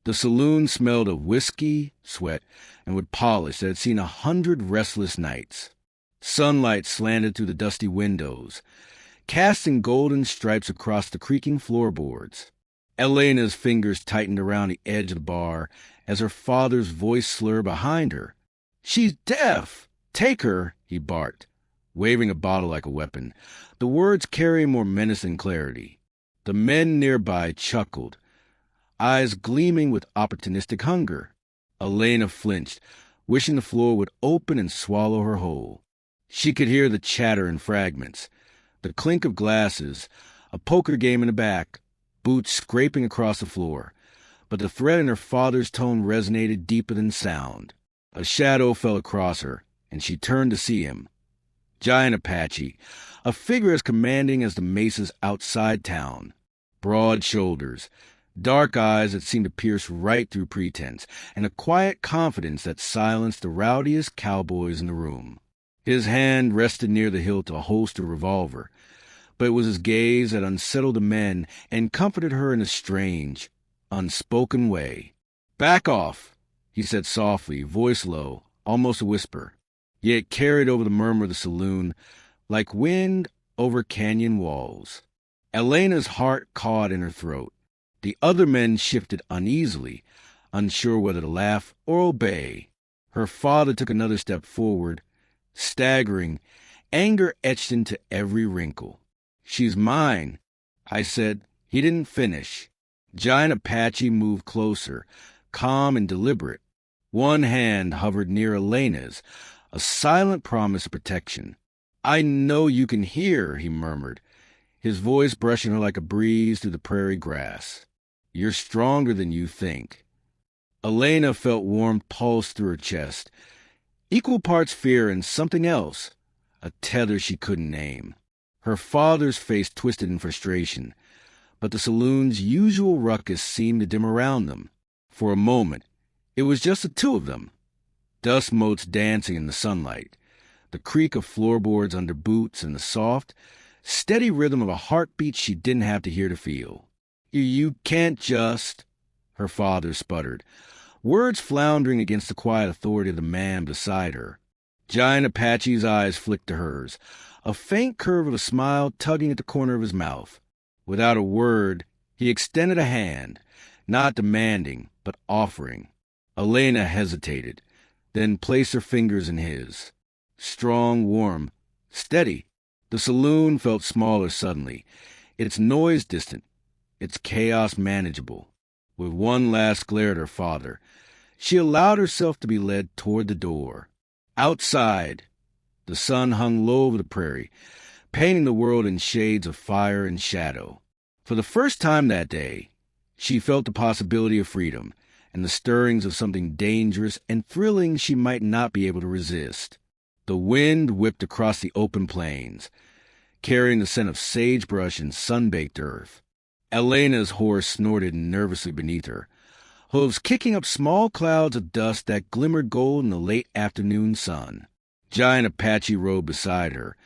The saloon smelled of whiskey, sweat, and wood polish that had seen 100 restless nights. Sunlight slanted through the dusty windows, casting golden stripes across the creaking floorboards. Elena's fingers tightened around the edge of the bar as her father's voice slurred behind her. "She's deaf! Take her!" he barked, waving a bottle like a weapon, the words carrying more menace than clarity. The men nearby chuckled, eyes gleaming with opportunistic hunger. Elena flinched, wishing the floor would open and swallow her whole. She could hear the chatter in fragments, the clink of glasses, a poker game in the back, boots scraping across the floor. But the threat in her father's tone resonated deeper than sound. A shadow fell across her, and she turned to see him. Giant Apache, a figure as commanding as the mesas outside town. Broad shoulders, dark eyes that seemed to pierce right through pretense, and a quiet confidence that silenced the rowdiest cowboys in the room. His hand rested near the hilt of a holstered revolver, but it was his gaze that unsettled the men and comforted her in a strange, unspoken way. "Back off," he said softly, voice low, almost a whisper, yet it carried over the murmur of the saloon like wind over canyon walls. Elena's heart caught in her throat. The other men shifted uneasily, unsure whether to laugh or obey. Her father took another step forward, staggering, anger etched into every wrinkle. "She's mine," I said. He didn't finish. Giant Apache moved closer, calm and deliberate. One hand hovered near Elena's, a silent promise of protection. "I know you can hear," he murmured, his voice brushing her like a breeze through the prairie grass. "You're stronger than you think." Elena felt warmth pulse through her chest, equal parts fear and something else, a tether she couldn't name. Her father's face twisted in frustration, but the saloon's usual ruckus seemed to dim around them. For a moment, it was just the two of them. Dust motes dancing in the sunlight, the creak of floorboards under boots, and the soft, steady rhythm of a heartbeat she didn't have to hear to feel. You can't just," her father sputtered, words floundering against the quiet authority of the man beside her. Giant Apache's eyes flicked to hers, a faint curve of a smile tugging at the corner of his mouth. Without a word, he extended a hand, not demanding, but offering. Elena hesitated, then placed her fingers in his. Strong, warm, steady. The saloon felt smaller suddenly, its noise distant, its chaos manageable. With one last glare at her father, she allowed herself to be led toward the door. Outside, the sun hung low over the prairie, painting the world in shades of fire and shadow. For the first time that day, she felt the possibility of freedom and the stirrings of something dangerous and thrilling she might not be able to resist. The wind whipped across the open plains, carrying the scent of sagebrush and sun-baked earth. Elena's horse snorted nervously beneath her, hooves kicking up small clouds of dust that glimmered gold in the late afternoon sun. Giant Apache rode beside her,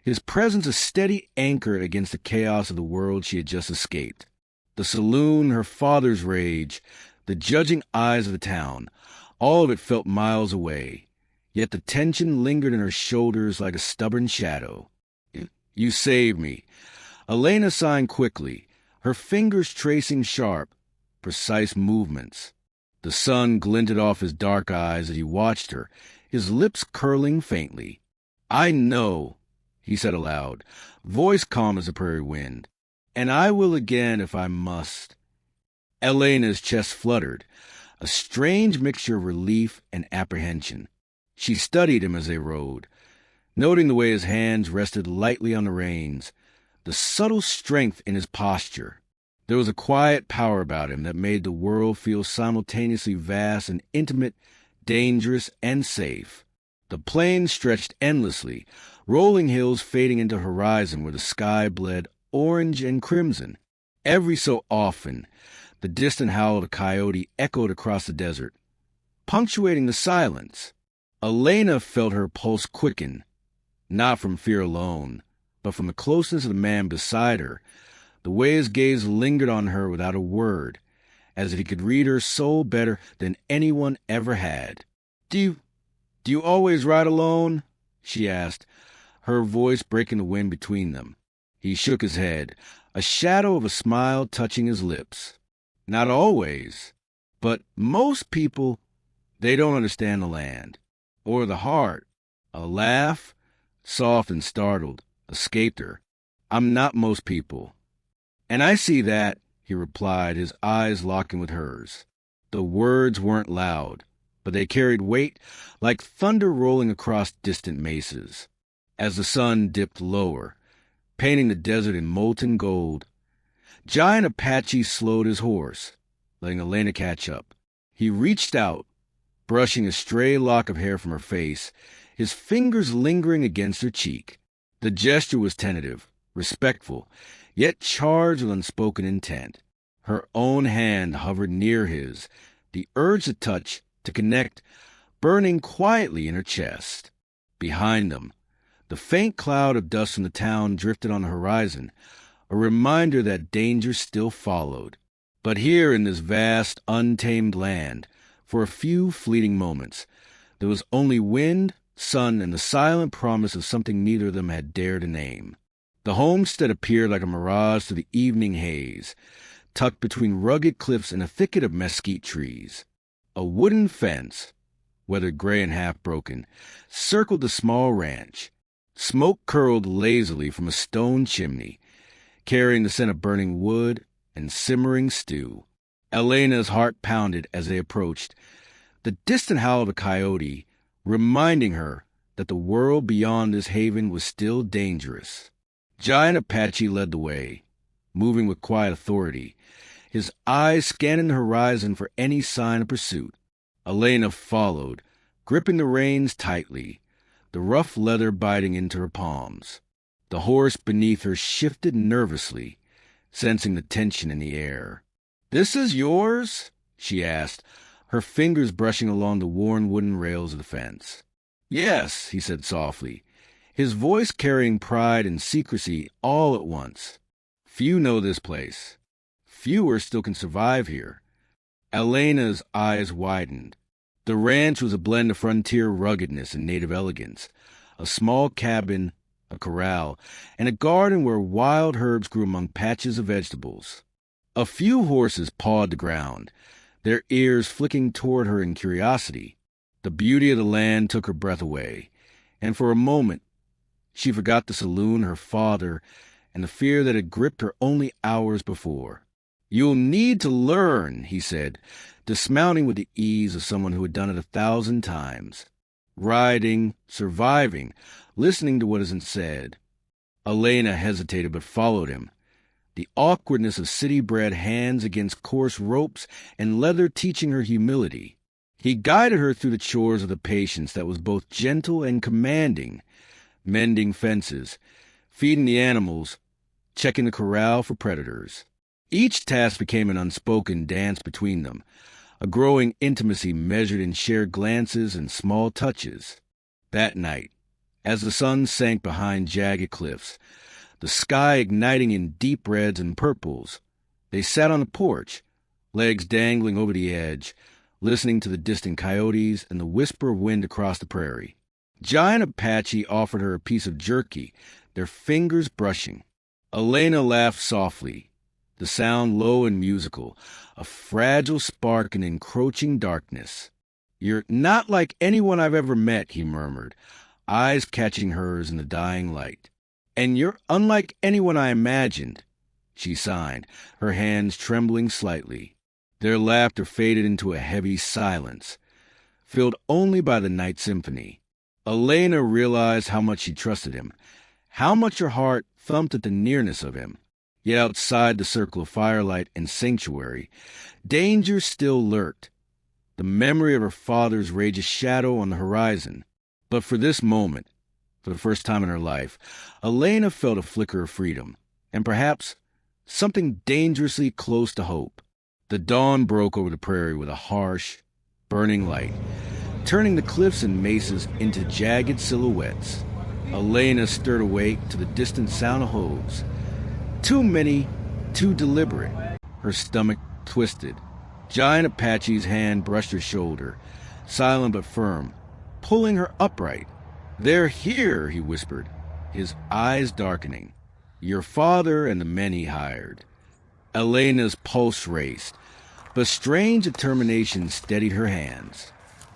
his presence a steady anchor against the chaos of the world she had just escaped. The saloon, her father's rage, the judging eyes of the town, all of it felt miles away, yet the tension lingered in her shoulders like a stubborn shadow. "You saved me." Elena signed quickly, her fingers tracing sharp, precise movements. The sun glinted off his dark eyes as he watched her, his lips curling faintly. "I know," he said aloud, voice calm as the prairie wind, "and I will again if I must." Elena's chest fluttered, a strange mixture of relief and apprehension. She studied him as they rode, noting the way his hands rested lightly on the reins, the subtle strength in his posture. There was a quiet power about him that made the world feel simultaneously vast and intimate, dangerous and safe. The plains stretched endlessly, rolling hills fading into horizon where the sky bled orange and crimson. Every so often, the distant howl of a coyote echoed across the desert, punctuating the silence. Elena felt her pulse quicken, not from fear alone, but from the closeness of the man beside her, the way his gaze lingered on her without a word, as if he could read her soul better than anyone ever had. Do you always ride alone?" she asked, her voice breaking the wind between them. He shook his head, a shadow of a smile touching his lips. "Not always, but most people, they don't understand the land, or the heart." A laugh, soft and startled, escaped her. "I'm not most people." "And I see that," he replied, his eyes locking with hers. The words weren't loud, but they carried weight like thunder rolling across distant mesas. As the sun dipped lower, painting the desert in molten gold, Giant Apache slowed his horse, letting Elena catch up. He reached out, brushing a stray lock of hair from her face, his fingers lingering against her cheek. The gesture was tentative, respectful, yet charged with unspoken intent. Her own hand hovered near his, the urge to touch, to connect, burning quietly in her chest. Behind them, the faint cloud of dust from the town drifted on the horizon, a reminder that danger still followed. But here in this vast, untamed land, for a few fleeting moments, there was only wind, sun, and the silent promise of something neither of them had dared to name. The homestead appeared like a mirage through the evening haze, tucked between rugged cliffs and a thicket of mesquite trees. A wooden fence, weathered gray and half-broken, circled the small ranch. Smoke curled lazily from a stone chimney, carrying the scent of burning wood and simmering stew. Elena's heart pounded as they approached, the distant howl of a coyote reminding her that the world beyond this haven was still dangerous. Giant Apache led the way, moving with quiet authority, his eyes scanning the horizon for any sign of pursuit. Elena followed, gripping the reins tightly, the rough leather biting into her palms. The horse beneath her shifted nervously, sensing the tension in the air. "This is yours?" she asked, her fingers brushing along the worn wooden rails of the fence. "Yes," he said softly, his voice carrying pride and secrecy all at once. "Few know this place. Fewer still can survive here." Elena's eyes widened. The ranch was a blend of frontier ruggedness and native elegance, a small cabin, a corral, and a garden where wild herbs grew among patches of vegetables. A few horses pawed the ground, their ears flicking toward her in curiosity. The beauty of the land took her breath away, and for a moment she forgot the saloon, her father, and the fear that had gripped her only hours before. "You'll need to learn," he said, dismounting with the ease of someone who had done it 1,000 times. Riding, surviving, listening to what isn't said. Elena hesitated but followed him, the awkwardness of city-bred hands against coarse ropes and leather teaching her humility. He guided her through the chores of the patience that was both gentle and commanding, mending fences, feeding the animals, checking the corral for predators. Each task became an unspoken dance between them, a growing intimacy measured in shared glances and small touches. That night, as the sun sank behind jagged cliffs, the sky igniting in deep reds and purples, they sat on the porch, legs dangling over the edge, listening to the distant coyotes and the whisper of wind across the prairie. Giant Apache offered her a piece of jerky, their fingers brushing. Elena laughed softly, the sound low and musical, a fragile spark in encroaching darkness. "You're not like anyone I've ever met," he murmured, eyes catching hers in the dying light. "And you're unlike anyone I imagined," she signed, her hands trembling slightly. Their laughter faded into a heavy silence, filled only by the night symphony. Elena realized how much she trusted him, how much her heart thumped at the nearness of him. Yet outside the circle of firelight and sanctuary, danger still lurked. The memory of her father's raged a shadow on the horizon. But for this moment, for the first time in her life, Elena felt a flicker of freedom, and perhaps something dangerously close to hope. The dawn broke over the prairie with a harsh, burning light, turning the cliffs and mesas into jagged silhouettes. Elena stirred awake to the distant sound of hooves. Too many, too deliberate. Her stomach twisted, Giant Apache's hand brushed her shoulder, silent but firm, pulling her upright. "They're here," he whispered, his eyes darkening. "Your father and the men he hired." Elena's pulse raced, but strange determination steadied her hands.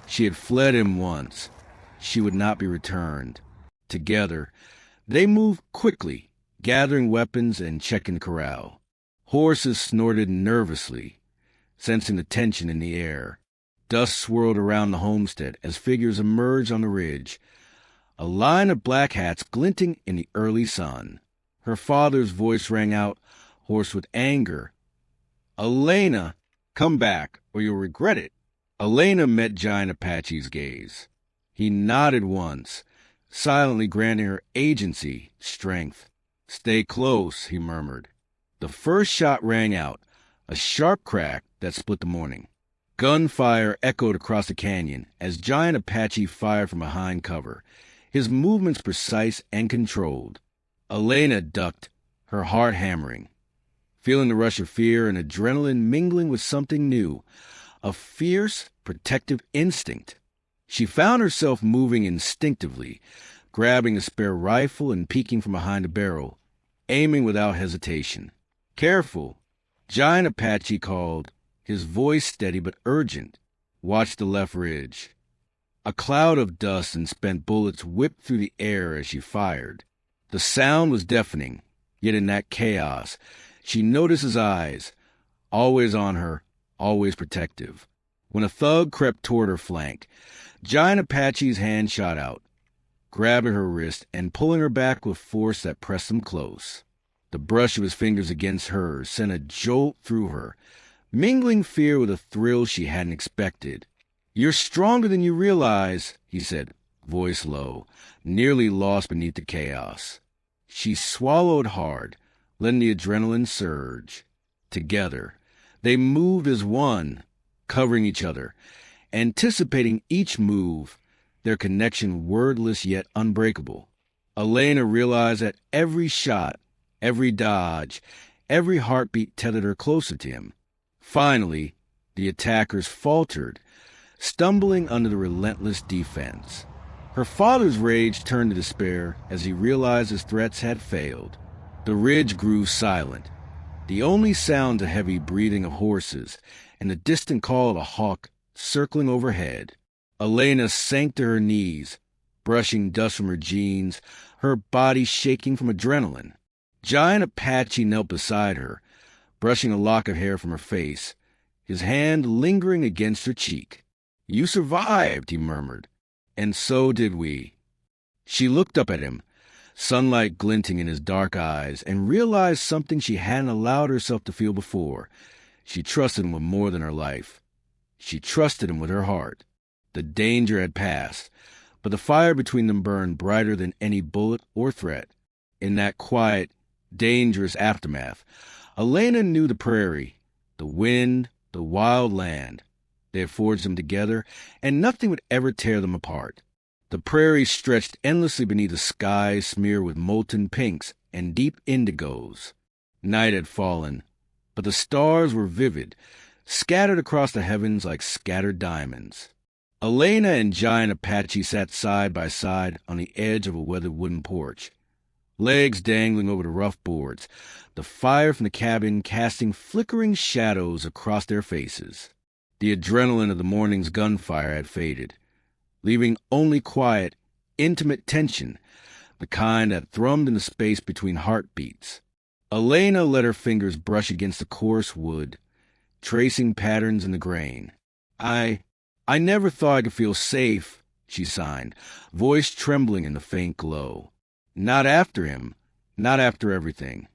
She had fled him once. She would not be returned. Together, they moved quickly, gathering weapons and checking the corral. Horses snorted nervously, sensing the tension in the air. Dust swirled around the homestead as figures emerged on the ridge, a line of black hats glinting in the early sun. Her father's voice rang out, hoarse with anger. "Elena, come back, or you'll regret it." Elena met Giant Apache's gaze. He nodded once, silently granting her agency, strength. "Stay close," he murmured. The first shot rang out, a sharp crack that split the morning. Gunfire echoed across the canyon as Giant Apache fired from behind cover, his movements precise and controlled. Elena ducked, her heart hammering, feeling the rush of fear and adrenaline mingling with something new, a fierce, protective instinct. She found herself moving instinctively, grabbing a spare rifle and peeking from behind a barrel, aiming without hesitation. "Careful," Giant Apache called, his voice steady but urgent. "Watch the left ridge." A cloud of dust and spent bullets whipped through the air as she fired. The sound was deafening, yet in that chaos, she noticed his eyes, always on her, always protective. When a thug crept toward her flank, Giant Apache's hand shot out, grabbing her wrist and pulling her back with force that pressed them close. The brush of his fingers against hers sent a jolt through her, mingling fear with a thrill she hadn't expected. "You're stronger than you realize," he said, voice low, nearly lost beneath the chaos. She swallowed hard, letting the adrenaline surge. Together, they moved as one, covering each other, anticipating each move, their connection wordless yet unbreakable. Elena realized that every shot, every dodge, every heartbeat tethered her closer to him. Finally, the attackers faltered, stumbling under the relentless defense. Her father's rage turned to despair as he realized his threats had failed. The ridge grew silent, the only sound the heavy breathing of horses and the distant call of a hawk circling overhead. Elena sank to her knees, brushing dust from her jeans, her body shaking from adrenaline. Giant Apache knelt beside her, brushing a lock of hair from her face, his hand lingering against her cheek. "You survived," he murmured, "and so did we." She looked up at him, sunlight glinting in his dark eyes, and realized something she hadn't allowed herself to feel before. She trusted him with more than her life. She trusted him with her heart. The danger had passed, but the fire between them burned brighter than any bullet or threat. In that quiet, dangerous aftermath, Elena knew the prairie, the wind, the wild land. They had forged them together, and nothing would ever tear them apart. The prairie stretched endlessly beneath a sky smeared with molten pinks and deep indigos. Night had fallen, but the stars were vivid, scattered across the heavens like scattered diamonds. Elena and Giant Apache sat side by side on the edge of a weathered wooden porch, legs dangling over the rough boards, the fire from the cabin casting flickering shadows across their faces. The adrenaline of the morning's gunfire had faded, leaving only quiet, intimate tension, the kind that thrummed in the space between heartbeats. Elena let her fingers brush against the coarse wood, tracing patterns in the grain. I never thought I could feel safe," she signed, voice trembling in the faint glow. "Not after him, not after everything."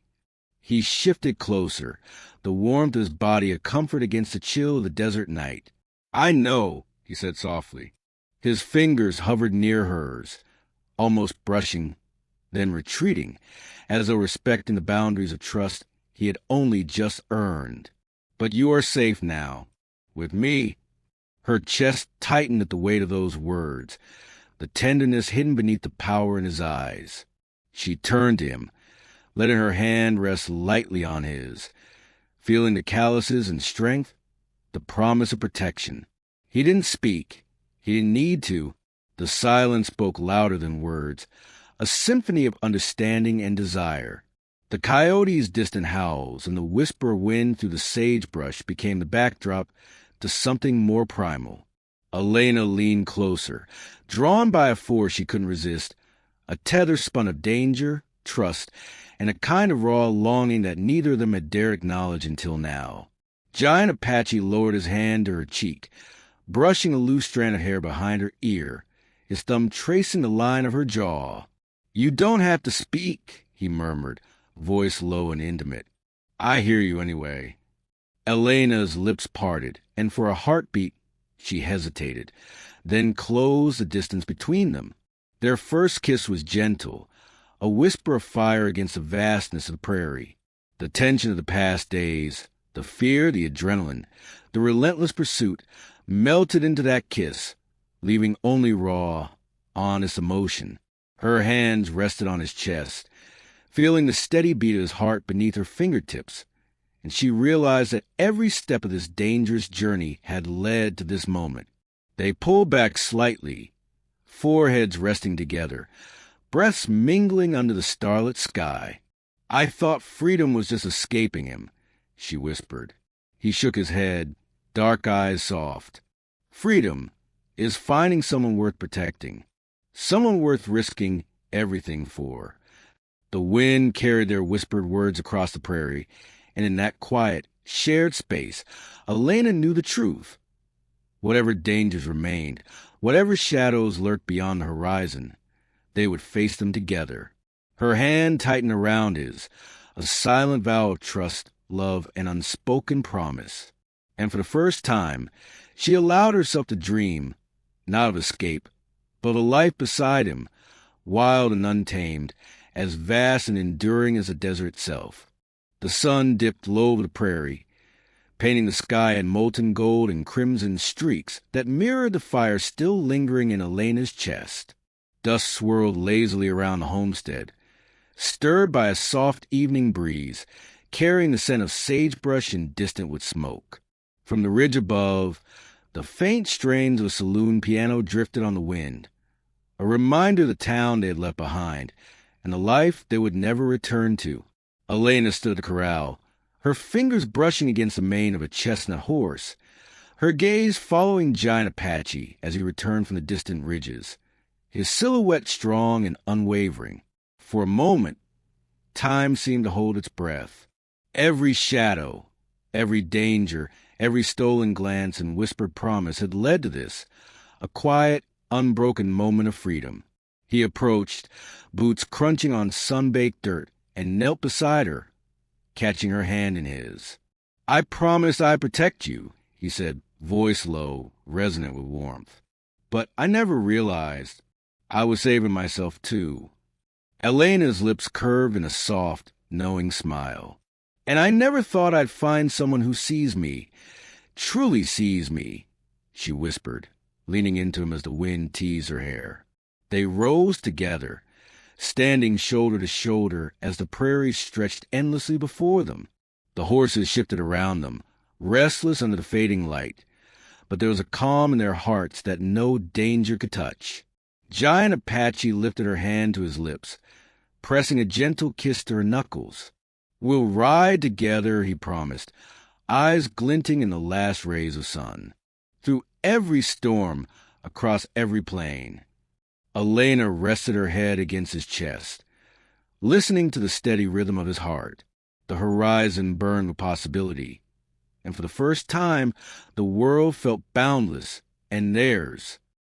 He shifted closer, the warmth of his body a comfort against the chill of the desert night. "I know," he said softly. His fingers hovered near hers, almost brushing, then retreating, as though respecting the boundaries of trust he had only just earned. "But you are safe now, with me." Her chest tightened at the weight of those words, the tenderness hidden beneath the power in his eyes. She turned to him, letting her hand rest lightly on his, feeling the calluses and strength, the promise of protection. He didn't speak. He didn't need to. The silence spoke louder than words, a symphony of understanding and desire. The coyote's distant howls and the whisper of wind through the sagebrush became the backdrop to something more primal. Elena leaned closer, drawn by a force she couldn't resist, a tether spun of danger, trust, and a kind of raw longing that neither of them had dared acknowledge until now. Giant Apache lowered his hand to her cheek, brushing a loose strand of hair behind her ear, his thumb tracing the line of her jaw. "You don't have to speak," he murmured, voice low and intimate. "I hear you anyway." Elena's lips parted, and for a heartbeat she hesitated, then closed the distance between them. Their first kiss was gentle, a whisper of fire against the vastness of the prairie. The tension of the past days, the fear, the adrenaline, the relentless pursuit melted into that kiss, leaving only raw, honest emotion. Her hands rested on his chest, feeling the steady beat of his heart beneath her fingertips, and she realized that every step of this dangerous journey had led to this moment. They pulled back slightly, foreheads resting together, breaths mingling under the starlit sky. "I thought freedom was just escaping him," she whispered. He shook his head, dark eyes soft. "Freedom is finding someone worth protecting, someone worth risking everything for." The wind carried their whispered words across the prairie, and in that quiet, shared space, Elena knew the truth. Whatever dangers remained, whatever shadows lurked beyond the horizon, they would face them together. Her hand tightened around his, a silent vow of trust, love, and unspoken promise. And for the first time, she allowed herself to dream, not of escape, but of a life beside him, wild and untamed, as vast and enduring as the desert itself. The sun dipped low over the prairie, painting the sky in molten gold and crimson streaks that mirrored the fire still lingering in Elena's chest. Dust swirled lazily around the homestead, stirred by a soft evening breeze, carrying the scent of sagebrush and distant with smoke. From the ridge above, the faint strains of a saloon piano drifted on the wind, a reminder of the town they had left behind, and the life they would never return to. Elena stood at the corral, her fingers brushing against the mane of a chestnut horse, her gaze following Giant Apache as he returned from the distant ridges, his silhouette strong and unwavering. For a moment, time seemed to hold its breath. Every shadow, every danger, every stolen glance and whispered promise had led to this, a quiet, unbroken moment of freedom. He approached, boots crunching on sun-baked dirt, and knelt beside her, catching her hand in his. "I promise I'd protect you," he said, voice low, resonant with warmth. "But I never realized I was saving myself, too." Elena's lips curved in a soft, knowing smile. "And I never thought I'd find someone who sees me, truly sees me," she whispered, leaning into him as the wind teased her hair. They rose together, standing shoulder to shoulder as the prairie stretched endlessly before them. The horses shifted around them, restless under the fading light, but there was a calm in their hearts that no danger could touch. Giant Apache lifted her hand to his lips, pressing a gentle kiss to her knuckles. "We'll ride together," he promised, eyes glinting in the last rays of sun, through every storm, across every plain. Elena rested her head against his chest, listening to the steady rhythm of his heart. The horizon burned with possibility, and for the first time the world felt boundless and theirs.